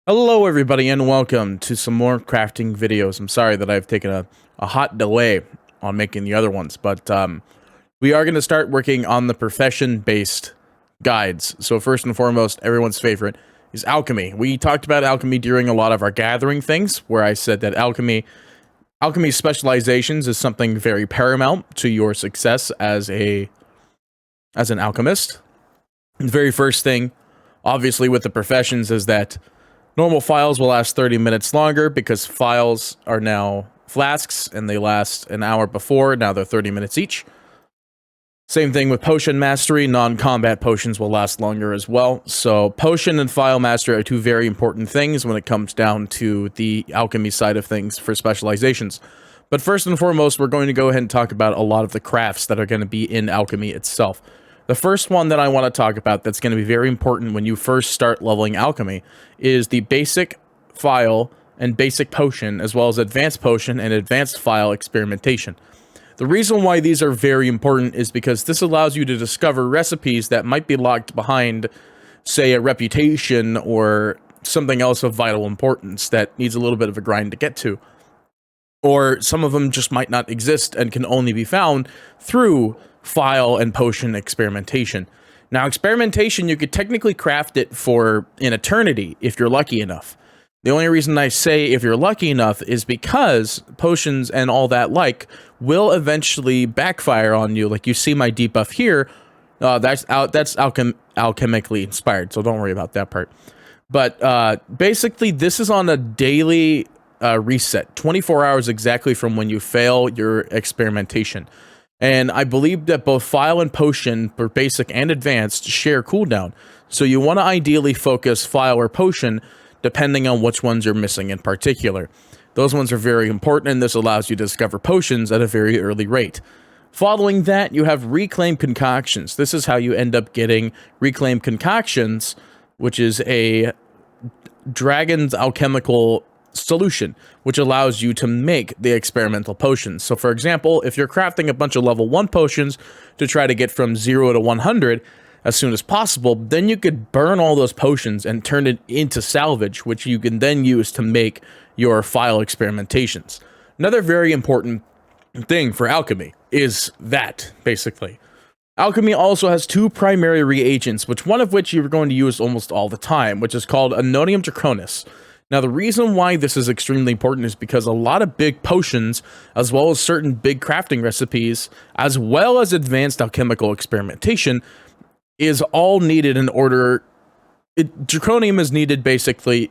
Hello everybody and welcome to some more crafting videos. I'm sorry that I've taken a hot delay on making the other ones, but we are going to start working on the profession-based guides. So first and foremost, everyone's favorite is alchemy. We talked about alchemy during a lot of our gathering things, where I said that alchemy specializations is something very paramount to your success as an alchemist. The very first thing, obviously, with the professions is that normal files will last 30 minutes longer because files are now flasks and they last an hour before. Now they're 30 minutes each. Same thing with potion mastery. Non-combat potions will last longer as well. So potion and file mastery are two very important things when it comes down to the alchemy side of things for specializations. But first and foremost, we're going to go ahead and talk about a lot of the crafts that are going to be in alchemy itself. The first one that I want to talk about that's going to be very important when you first start leveling alchemy is the basic file and basic potion, as well as advanced potion and advanced file experimentation. The reason why these are very important is because this allows you to discover recipes that might be locked behind, say, a reputation or something else of vital importance that needs a little bit of a grind to get to. Or some of them just might not exist and can only be found through file and potion experimentation. Now, experimentation, you could technically craft it for an eternity if you're lucky enough. The only reason I say if you're lucky enough is because potions and all that will eventually backfire on you. Like you see my debuff here, that's alchemically inspired, so don't worry about that part. But basically, this is on a daily reset, 24 hours exactly from when you fail your experimentation. And I believe that both file and potion, for basic and advanced, share cooldown. So you want to ideally focus file or potion depending on which ones you're missing in particular. Those ones are very important, and this allows you to discover potions at a very early rate. Following that, you have reclaimed concoctions. This is how you end up getting reclaimed concoctions, which is a dragon's alchemical solution, which allows you to make the experimental potions. So for example, if you're crafting a bunch of level 1 potions to try to get from 0 to 100 as soon as possible, then you could burn all those potions and turn it into salvage, which you can then use to make your file experimentations. Another very important thing for alchemy is that, basically. Alchemy also has two primary reagents, one of which you're going to use almost all the time, which is called Ammonium Draconis. Now, the reason why this is extremely important is because a lot of big potions, as well as certain big crafting recipes, as well as advanced alchemical experimentation, is all needed in order... Draconium is needed, basically...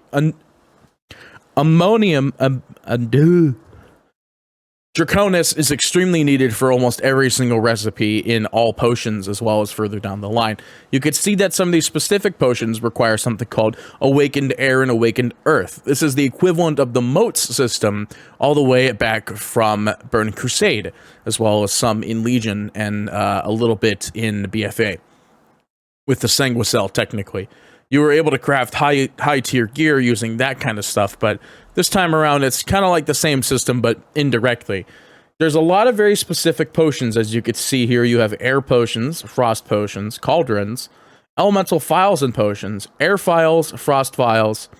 Draconis is extremely needed for almost every single recipe in all potions, as well as further down the line. You could see that some of these specific potions require something called Awakened Air and Awakened Earth. This is the equivalent of the moats system all the way back from Burning Crusade, as well as some in Legion and a little bit in BFA. With the Sanguicell, technically. You were able to craft high tier gear using that kind of stuff, but this time around it's kind of like the same system, but indirectly. There's a lot of very specific potions, as you could see here. You have air potions, frost potions, cauldrons, elemental files and potions, air files, frost files,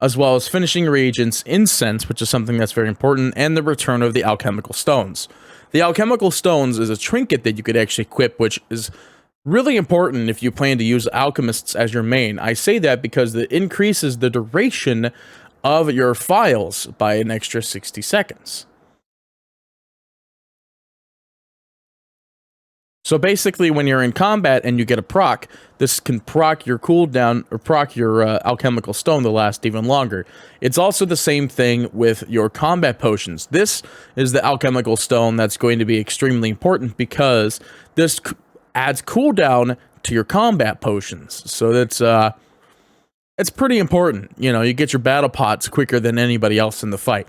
as well as finishing reagents, incense, which is something that's very important, and the return of the alchemical stones. The alchemical stones is a trinket that you could actually equip, which is really important if you plan to use alchemists as your main. I say that because it increases the duration of your files by an extra 60 seconds. So basically, when you're in combat and you get a proc, this can proc your cooldown or proc your alchemical stone to last even longer. It's also the same thing with your combat potions. This is the alchemical stone that's going to be extremely important because this adds cooldown to your combat potions. So that's it's pretty important. You know, you get your battle pots quicker than anybody else in the fight.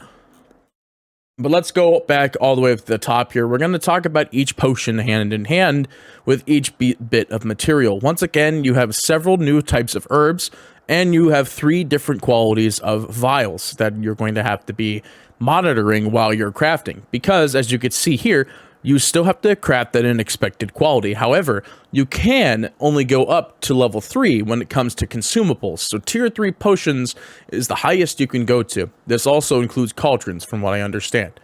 But let's go back all the way to the top here. We're going to talk about each potion hand in hand with each bit of material. Once again, you have several new types of herbs, and you have 3 different qualities of vials that you're going to have to be monitoring while you're crafting. Because, as you can see here, you still have to craft that in expected quality. However, you can only go up to level 3 when it comes to consumables. So tier 3 potions is the highest you can go to. This also includes cauldrons, from what I understand.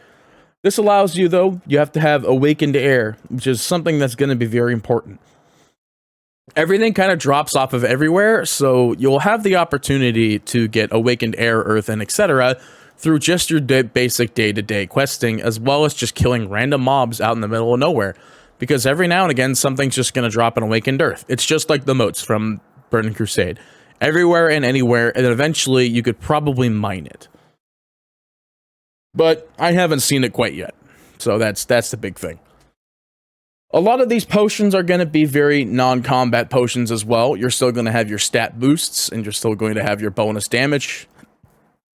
This allows you, though, you have to have awakened air, which is something that's going to be very important. Everything kind of drops off of everywhere, so you'll have the opportunity to get awakened air, earth, and etc. through just your basic day-to-day questing, as well as just killing random mobs out in the middle of nowhere. Because every now and again, something's just going to drop an awakened earth. It's just like the moats from Burning Crusade. Everywhere and anywhere, and eventually you could probably mine it. But I haven't seen it quite yet, so that's the big thing. A lot of these potions are going to be very non-combat potions as well. You're still going to have your stat boosts, and you're still going to have your bonus damage.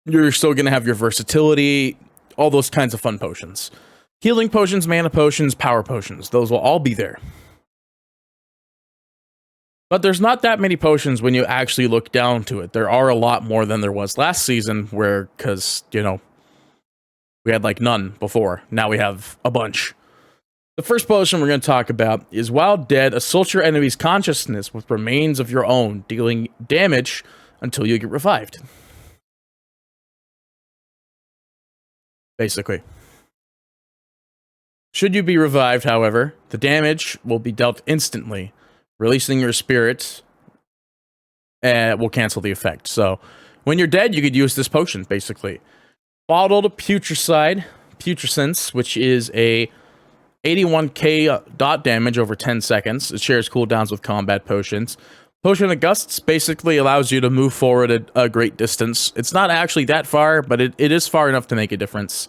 You're still going to have your versatility, all those kinds of fun potions. Healing potions, mana potions, power potions, those will all be there. But there's not that many potions when you actually look down to it. There are a lot more than there was last season, because, you know, we had like none before. Now we have a bunch. The first potion we're going to talk about is while dead, assault your enemy's consciousness with remains of your own, dealing damage until you get revived. Basically. Should you be revived, however, the damage will be dealt instantly. Releasing your spirit will cancel the effect. So, when you're dead, you could use this potion, basically. Bottled Putrescence, which is a 81k dot damage over 10 seconds. It shares cooldowns with combat potions. Potion of Gusts basically allows you to move forward a great distance. It's not actually that far, but it is far enough to make a difference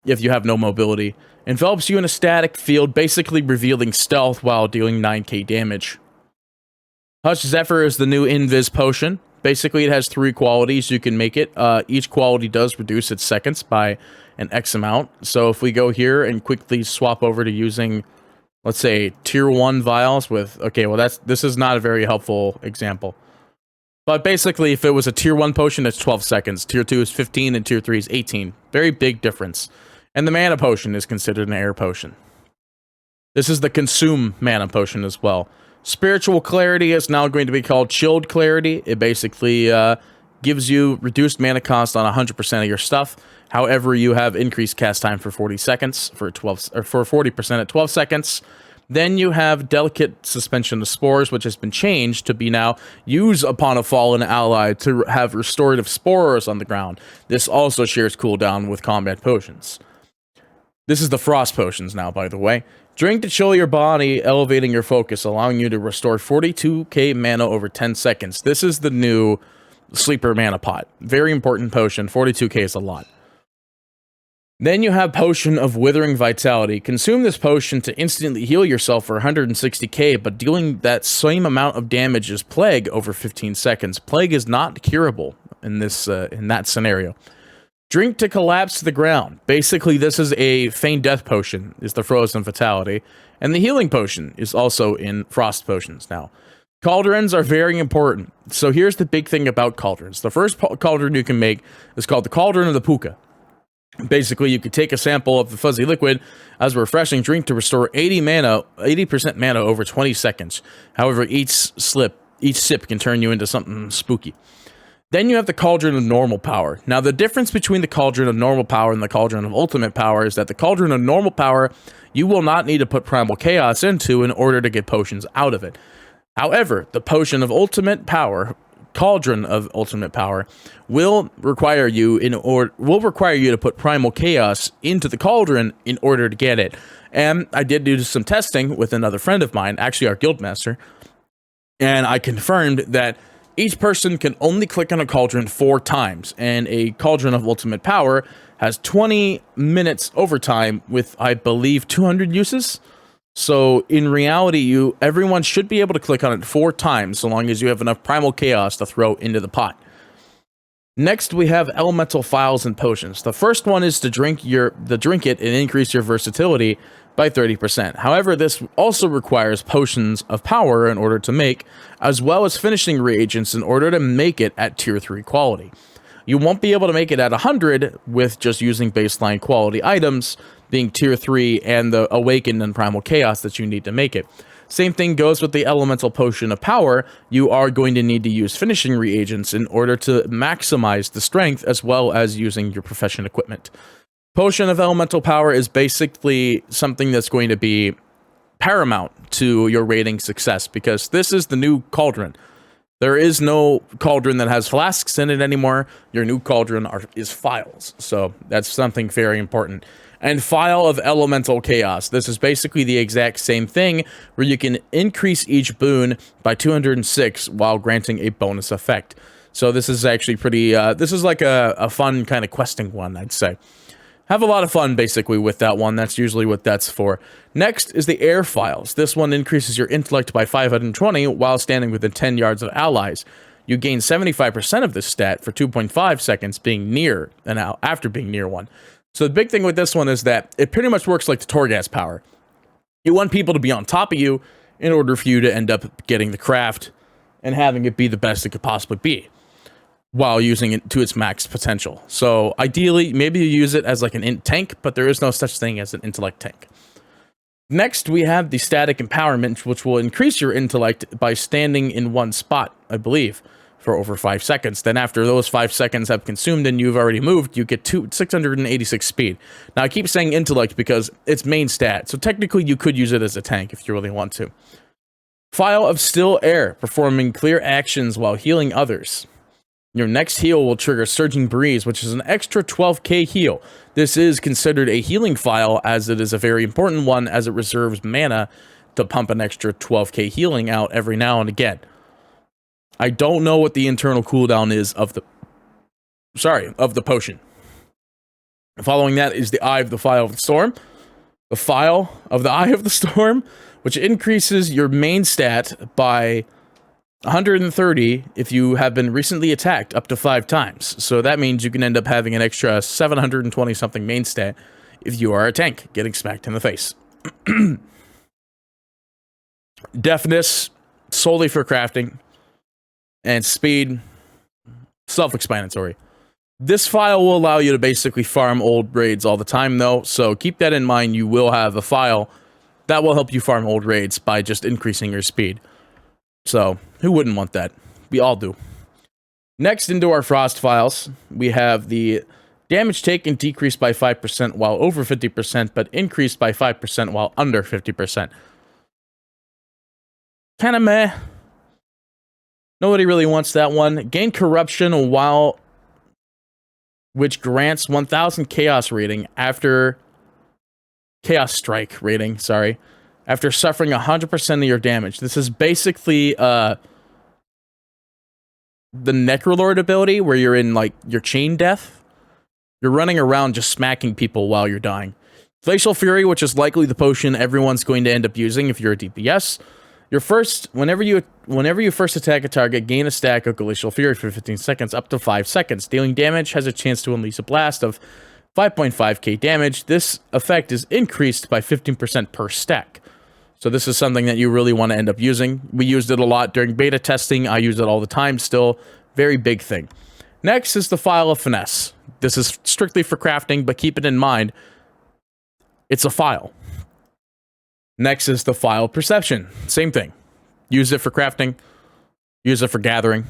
if you have no mobility. Envelops you in a static field, basically revealing stealth while dealing 9k damage. Hush Zephyr is the new Invis potion. Basically, it has 3 qualities. You can make it. Each quality does reduce its seconds by an X amount. So if we go here and quickly swap over to using, let's say, tier 1 vials with... Okay, well, this is not a very helpful example. But basically, if it was a tier 1 potion, it's 12 seconds. Tier 2 is 15, and tier 3 is 18. Very big difference. And the mana potion is considered an air potion. This is the consume mana potion as well. Spiritual Clarity is now going to be called Chilled Clarity. It basically gives you reduced mana cost on 100% of your stuff. However, you have increased cast time for 40 seconds, for 40% at 12 seconds. Then you have Delicate Suspension of Spores, which has been changed to be now use upon a fallen ally to have restorative spores on the ground. This also shares cooldown with combat potions. This is the Frost potions now, by the way. Drink to chill your body, elevating your focus, allowing you to restore 42k mana over 10 seconds. This is the new sleeper mana pot. Very important potion. 42k is a lot. Then you have Potion of Withering Vitality. Consume this potion to instantly heal yourself for 160k, but dealing that same amount of damage as Plague over 15 seconds. Plague is not curable in that scenario. Drink to collapse to the ground. Basically, this is a Feign Death potion, is the Frozen Fatality. And the Healing potion is also in Frost potions now. Cauldrons are very important. So here's the big thing about cauldrons. The first cauldron you can make is called the Cauldron of the Puka. Basically, you could take a sample of the fuzzy liquid as a refreshing drink to restore 80% mana over 20 seconds. However, each sip can turn you into something spooky. Then you have the Cauldron of Normal Power. Now, the difference between the Cauldron of Normal Power and the Cauldron of Ultimate Power is that the Cauldron of Normal Power, you will not need to put Primal Chaos into in order to get potions out of it. However, the Potion of Ultimate Power, Cauldron of Ultimate Power, will require you to put Primal Chaos into the Cauldron in order to get it. And I did do some testing with another friend of mine, actually our guildmaster, and I confirmed that each person can only click on a cauldron 4 times, and a Cauldron of Ultimate Power has 20 minutes overtime with, I believe, 200 uses. So, in reality, everyone should be able to click on it 4 times, so long as you have enough Primal Chaos to throw into the pot. Next, we have Elemental Phials and Potions. The first one is to drink it and increase your versatility by 30%. However, this also requires potions of power in order to make, as well as finishing reagents in order to make it at tier 3 quality. You won't be able to make it at 100 with just using baseline quality items, being tier 3 and the Awakened and Primal Chaos that you need to make it. Same thing goes with the Elemental Potion of Power. You are going to need to use finishing reagents in order to maximize the strength, as well as using your profession equipment. Potion of Elemental Power is basically something that's going to be paramount to your raiding success, because this is the new cauldron. There is no cauldron that has flasks in it anymore. Your new cauldron is phials, so that's something very important. And Phial of Elemental Chaos. This is basically the exact same thing, where you can increase each boon by 206 while granting a bonus effect. So this is actually pretty, this is like a fun kind of questing one, I'd say. Have a lot of fun, basically, with that one. That's usually what that's for. Next is the Air Phials. This one increases your intellect by 520 while standing within 10 yards of allies. You gain 75% of this stat for 2.5 seconds being near and out after being near one. So the big thing with this one is that it pretty much works like the Torghast power. You want people to be on top of you in order for you to end up getting the craft and having it be the best it could possibly be, while using it to its max potential. So ideally, maybe you use it as like an int tank, but there is no such thing as an intellect tank. Next, we have the Static Empowerment, which will increase your intellect by standing in one spot, I believe, for over 5 seconds. Then after those 5 seconds have consumed and you've already moved, you get 686 speed. Now, I keep saying intellect because it's main stat, so technically you could use it as a tank if you really want to. Phial of Still Air, performing clear actions while healing others. Your next heal will trigger Surging Breeze, which is an extra 12k heal. This is considered a healing phial, as it is a very important one, as it reserves mana to pump an extra 12k healing out every now and again. I don't know what the internal cooldown is of the potion. Following that is the Eye of the Phial of the Storm. The Phial of the Eye of the Storm, which increases your main stat by 130 if you have been recently attacked up to 5 times. So that means you can end up having an extra 720 something main stat if you are a tank getting smacked in the face. Deafness, solely for crafting, and speed, self-explanatory. This phial will allow you to basically farm old raids all the time though, so keep that in mind. You will have a phial that will help you farm old raids by just increasing your speed. So, who wouldn't want that? We all do. Next, into our Frost Phials, we have the damage taken decreased by 5% while over 50%, but increased by 5% while under 50%. Kinda meh. Nobody really wants that one. Gain Corruption while... which grants 1000 Chaos rating after... Chaos Strike rating, sorry. After suffering 100% of your damage. This is basically the Necrolord ability, where you're in like your chain death. You're running around just smacking people while you're dying. Glacial Fury, which is likely the potion everyone's going to end up using if you're a DPS. Whenever you first attack a target, gain a stack of Glacial Fury for 15 seconds, up to 5 seconds. Dealing damage has a chance to unleash a blast of 5.5k damage. This effect is increased by 15% per stack. So this is something that you really want to end up using. We used it a lot during beta testing. I use it all the time still. Very big thing. Next is the Phial of Finesse. This is strictly for crafting, but keep it in mind, it's a phial. Next is the Phial of Perception. Same thing. Use it for crafting. Use it for gathering.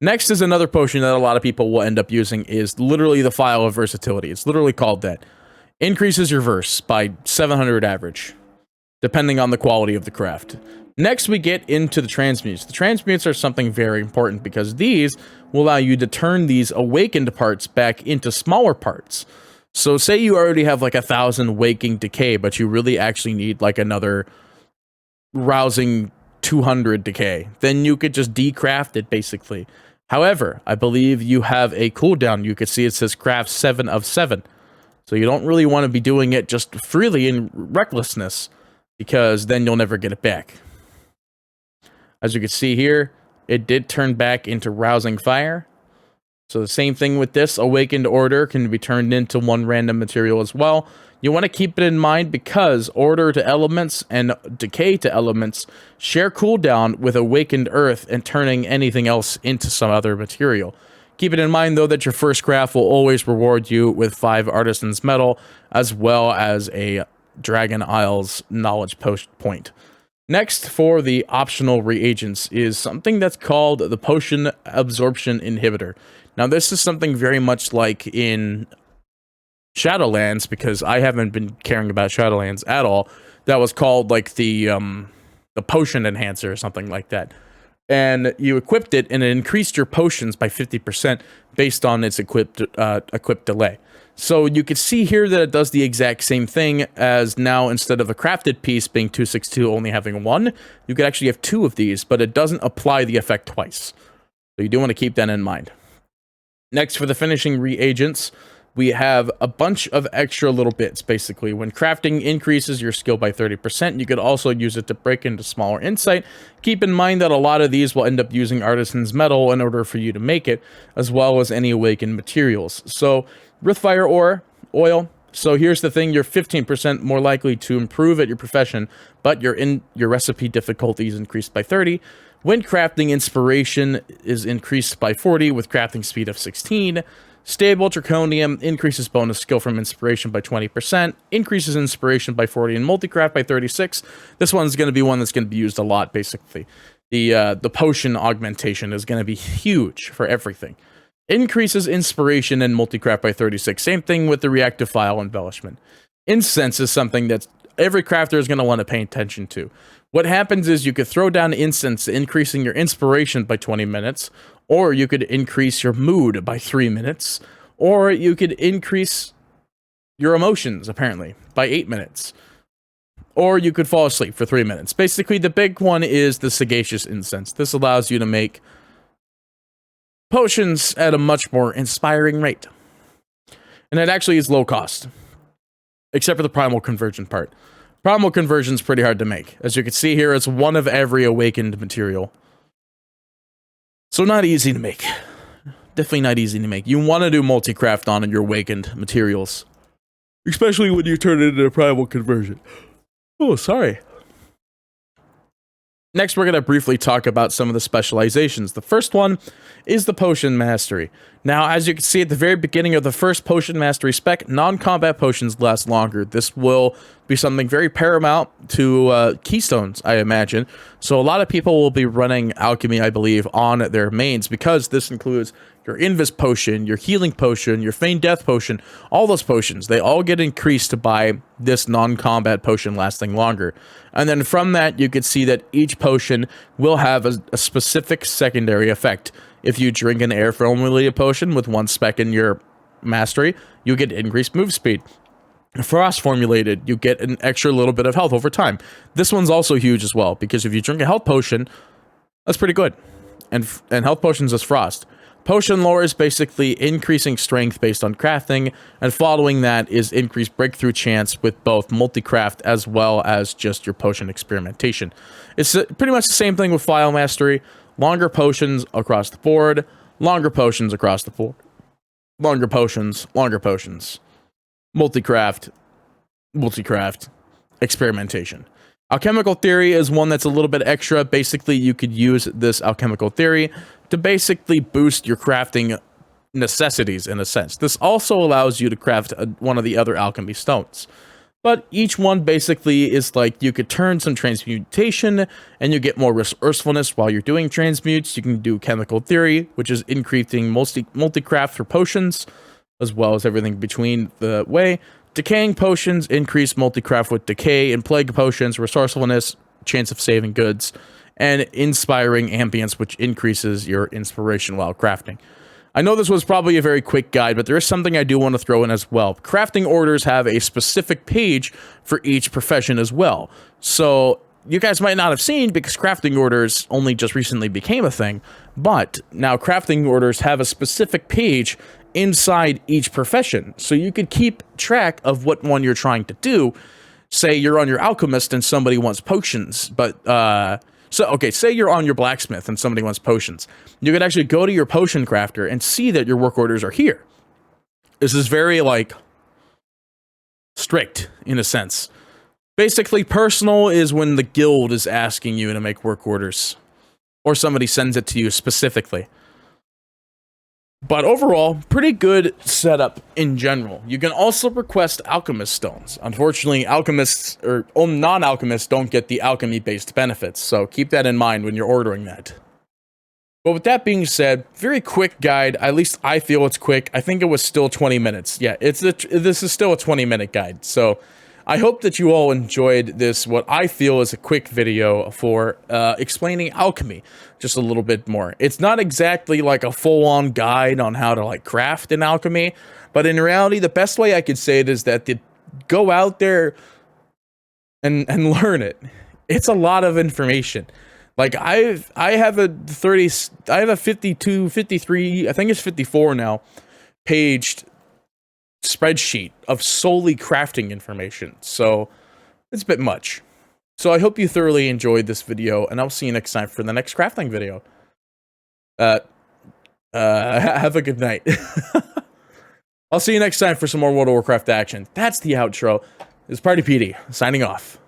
Next is another potion that a lot of people will end up using, is literally the Phial of Versatility. It's literally called that. Increases your verse by 700 average, depending on the quality of the craft. Next, we get into the transmutes. The transmutes are something very important because these will allow you to turn these awakened parts back into smaller parts. So say you already have like 1000 waking decay, but you really actually need like another rousing 200 decay. Then you could just decraft it basically. However, I believe you have a cooldown. You can see it says craft 7 of 7. So you don't really want to be doing it just freely in recklessness, because then you'll never get it back. As you can see here, it did turn back into Rousing Fire. So the same thing with this. Awakened Order can be turned into one random material as well. You want to keep it in mind because Order to Elements and Decay to Elements share cooldown with Awakened Earth and turning anything else into some other material. Keep it in mind, though, that your first craft will always reward you with 5 Artisan's Metal, as well as a Dragon Isles Knowledge Point. Next, for the optional reagents, is something that's called the Potion Absorption Inhibitor. Now, this is something very much like in Shadowlands, because I haven't been caring about Shadowlands at all. That was called like the Potion Enhancer or something like that. And you equipped it, and it increased your potions by 50% based on its equipped delay. So you can see here that it does the exact same thing, as now instead of a crafted piece being 262 only having 1, you could actually have 2 of these, but it doesn't apply the effect twice. So you do want to keep that in mind. Next, for the finishing reagents, we have a bunch of extra little bits. Basically, when crafting increases your skill by 30%, you could also use it to break into smaller insight. Keep in mind that a lot of these will end up using Artisan's Metal in order for you to make it, as well as any awakened materials. So, Rithfire ore, oil. So here's the thing, you're 15% more likely to improve at your profession, but your recipe difficulty is increased by 30. When crafting, inspiration is increased by 40 with crafting speed of 16. Stable Draconium increases bonus skill from inspiration by 20%, increases inspiration by 40, and multicraft by 36. This one's going to be one that's going to be used a lot, basically. The potion augmentation is going to be huge for everything. Increases inspiration and multicraft by 36. Same thing with the reactive file embellishment. Incense is something that every crafter is going to want to pay attention to. What happens is you could throw down incense, increasing your inspiration by 20 minutes, or you could increase your mood by 3 minutes, or you could increase your emotions, apparently, by 8 minutes. Or you could fall asleep for 3 minutes. Basically, the big one is the Sagacious Incense. This allows you to make potions at a much more inspiring rate. And it actually is low cost, except for the Primal Conversion part. Primal Conversion is pretty hard to make. As you can see here, it's one of every awakened material. So not easy to make. Definitely not easy to make. You want to do multi-craft on your awakened materials, especially when you turn it into a Primal Conversion. Oh, sorry. Next, we're going to briefly talk about some of the specializations. The first one is the Potion Mastery. Now, as you can see at the very beginning of the first Potion Mastery spec, non-combat potions last longer. This will be something very paramount to Keystones, I imagine. So a lot of people will be running Alchemy, I believe, on their mains, because this includes your Invis Potion, your Healing Potion, your Feigned Death Potion, all those potions. They all get increased by this non-combat potion lasting longer. And then from that, you can see that each potion will have a specific secondary effect. If you drink an air formulated potion with 1 spec in your mastery, you get increased move speed. Frost formulated, you get an extra little bit of health over time. This one's also huge as well, because if you drink a health potion, that's pretty good. And health potions is frost. Potion lore is basically increasing strength based on crafting, and following that is increased breakthrough chance with both multi-craft as well as just your potion experimentation. It's pretty much the same thing with file mastery. Longer potions across the board, longer potions across the board, longer potions, multi-craft, experimentation. Alchemical theory is one that's a little bit extra. Basically, you could use this alchemical theory to basically boost your crafting necessities in a sense. This also allows you to craft one of the other alchemy stones. But each one basically is like you could turn some transmutation and you get more resourcefulness while you're doing transmutes. You can do chemical theory, which is increasing multi-craft for potions, as well as everything between the way. Decaying potions increase multi-craft with decay, and plague potions, resourcefulness, chance of saving goods, and inspiring ambience, which increases your inspiration while crafting. I know this was probably a very quick guide, but there is something I do want to throw in as well. Crafting orders have a specific page for each profession as well. So you guys might not have seen, because crafting orders only just recently became a thing, but now crafting orders have a specific page inside each profession, so you could keep track of what one you're trying to do. Say you're on your alchemist and somebody wants potions, but say you're on your blacksmith and somebody wants potions. You could actually go to your potion crafter and see that your work orders are here. This is very, like, strict in a sense. Basically, personal is when the guild is asking you to make work orders, or somebody sends it to you specifically. But overall, pretty good setup in general. You can also request alchemist stones. Unfortunately, alchemists or non-alchemists don't get the alchemy-based benefits, so keep that in mind when you're ordering that. But with that being said, very quick guide. At least I feel it's quick. I think it was still 20 minutes. Yeah, this is still a 20-minute guide. So I hope that you all enjoyed this, what I feel is a quick video for explaining alchemy just a little bit more. It's not exactly like a full-on guide on how to like craft in alchemy, but in reality, the best way I could say it is that to go out there and learn it. It's a lot of information. Like I have a 52, 53, I think it's 54 now, paged spreadsheet of solely crafting information. So it's a bit much. So I hope you thoroughly enjoyed this video, and I'll see you next time for the next crafting video. Have a good night. I'll see you next time for some more World of Warcraft action. That's the outro. This is Party PD, signing off.